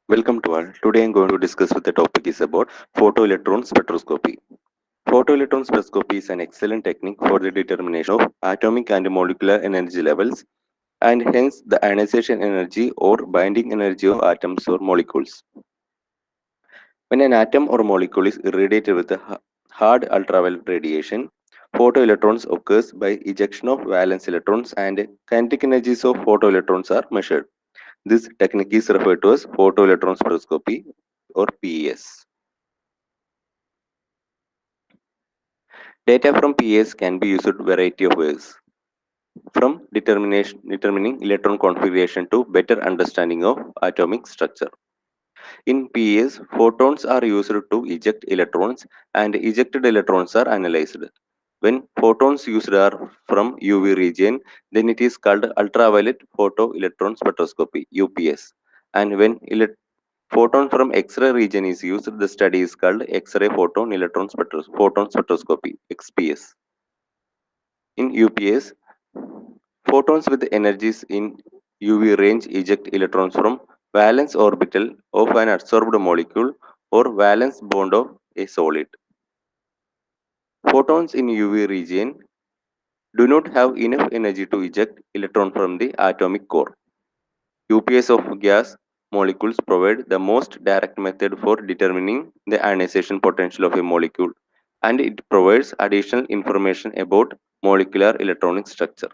Welcome to all. Today I'm going to discuss with the topic is about photoelectron spectroscopy. Photoelectron spectroscopy is an excellent technique for the determination of atomic and molecular energy levels and hence the ionization energy or binding energy of atoms or molecules. When an atom or molecule is irradiated with a hard ultraviolet radiation, photoelectrons occurs by ejection of valence electrons and kinetic energies of photoelectrons are measured. This technique is referred to as photoelectron spectroscopy or PES. Data from PES can be used variety of ways, from determining electron configuration to better understanding of atomic structure. In PES, photons are used to eject electrons and ejected electrons are analyzed. When photons used are from UV region, then it is called ultraviolet photoelectron spectroscopy (UPS). And when photon from X-ray region is used, the study is called X-ray photon spectroscopy (XPS). In UPS, photons with energies in UV range eject electrons from valence orbital of an adsorbed molecule or valence bond of a solid. Photons in UV region do not have enough energy to eject electron from the atomic core. UPS of gas molecules provide the most direct method for determining the ionization potential of a molecule, and it provides additional information about molecular electronic structure.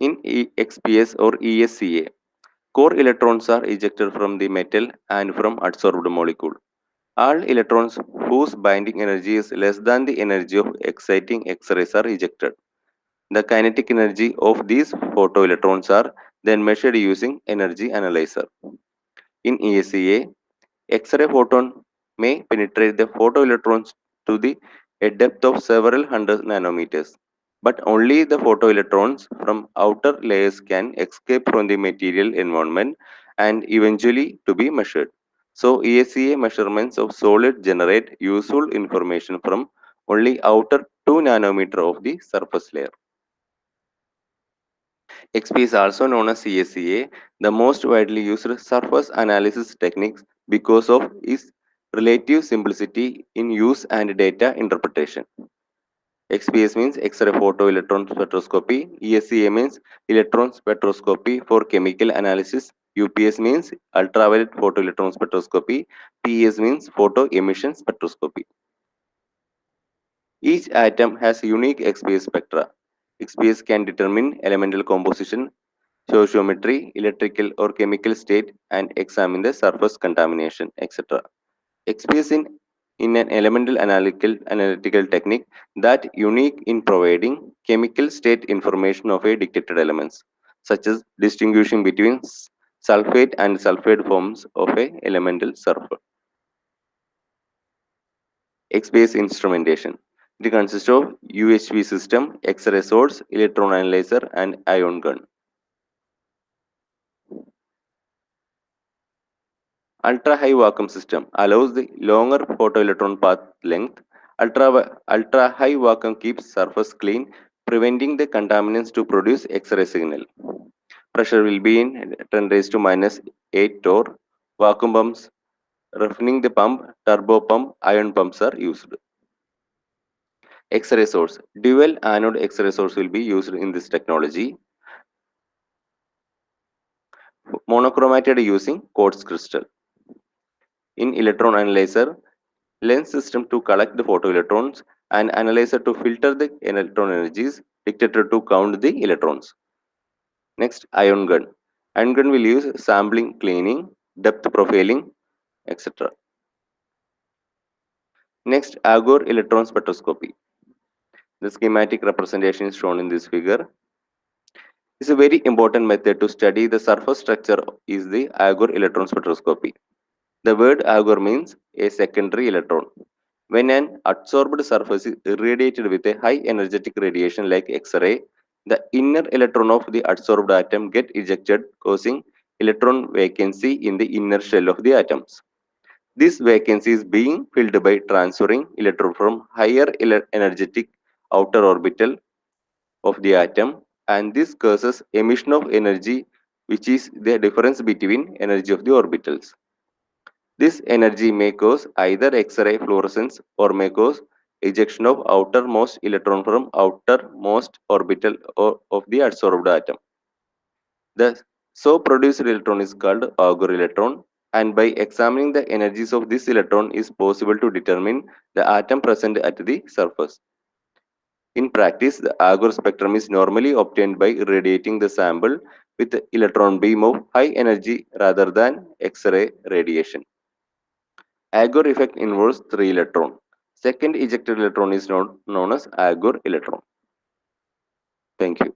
In XPS or ESCA, core electrons are ejected from the metal and from adsorbed molecule. All electrons whose binding energy is less than the energy of exciting X-rays are ejected. The kinetic energy of these photoelectrons are then measured using energy analyzer. In ESCA, X-ray photon may penetrate the photoelectrons to a depth of several hundred nanometers, but only the photoelectrons from outer layers can escape from the material environment and eventually to be measured. So ESCA measurements of solid generate useful information from only outer 2 nanometer of the surface layer. XP is also known as CSCA, the most widely used surface analysis techniques because of its relative simplicity in use and data interpretation. XPS means X-ray photoelectron spectroscopy, ESCA means electron spectroscopy for chemical analysis, UPS means ultraviolet photoelectron spectroscopy, PES means photo emission spectroscopy. Each atom has unique XPS spectra. XPS can determine elemental composition, stoichiometry, electrical or chemical state, and examine the surface contamination, etc. XPS in an elemental analytical technique that unique in providing chemical state information of a detected elements, such as distinguishing between sulfate and sulfide forms of a elemental sulfur. XPS instrumentation. It consists of UHV system, X-ray source, electron analyzer, and ion gun. Ultra-high vacuum system allows the longer photoelectron path length. Ultra-high vacuum keeps surface clean, preventing the contaminants to produce X-ray signal. Pressure will be in 10 raised to minus 8 torr. Vacuum pumps, refining the pump, turbo pump, ion pumps are used. X-ray source. Dual anode X-ray source will be used in this technology. Monochromated using quartz crystal. In electron analyzer, lens system to collect the photoelectrons and analyzer to filter the electron energies, detector to count the electrons. Next, ion gun. Ion gun will use sampling cleaning, depth profiling, etc. Next, Agor electron spectroscopy. The schematic representation is shown in this figure. It's a very important method to study the surface structure is the Agor electron spectroscopy. The word Agor means a secondary electron. When an adsorbed surface is irradiated with a high energetic radiation like X-ray, the inner electron of the adsorbed atom get ejected, causing electron vacancy in the inner shell of the atoms. This vacancy is being filled by transferring electron from higher energetic outer orbital of the atom, and this causes emission of energy which is the difference between energy of the orbitals. This energy may cause either X-ray fluorescence or may cause ejection of outermost electron from outermost orbital of the adsorbed atom. The so produced electron is called Auger electron, and by examining the energies of this electron is possible to determine the atom present at the surface. In practice, the Auger spectrum is normally obtained by irradiating the sample with the electron beam of high energy rather than X-ray radiation. Auger effect involves three electrons. Second ejected electron is known as Auger electron. Thank you.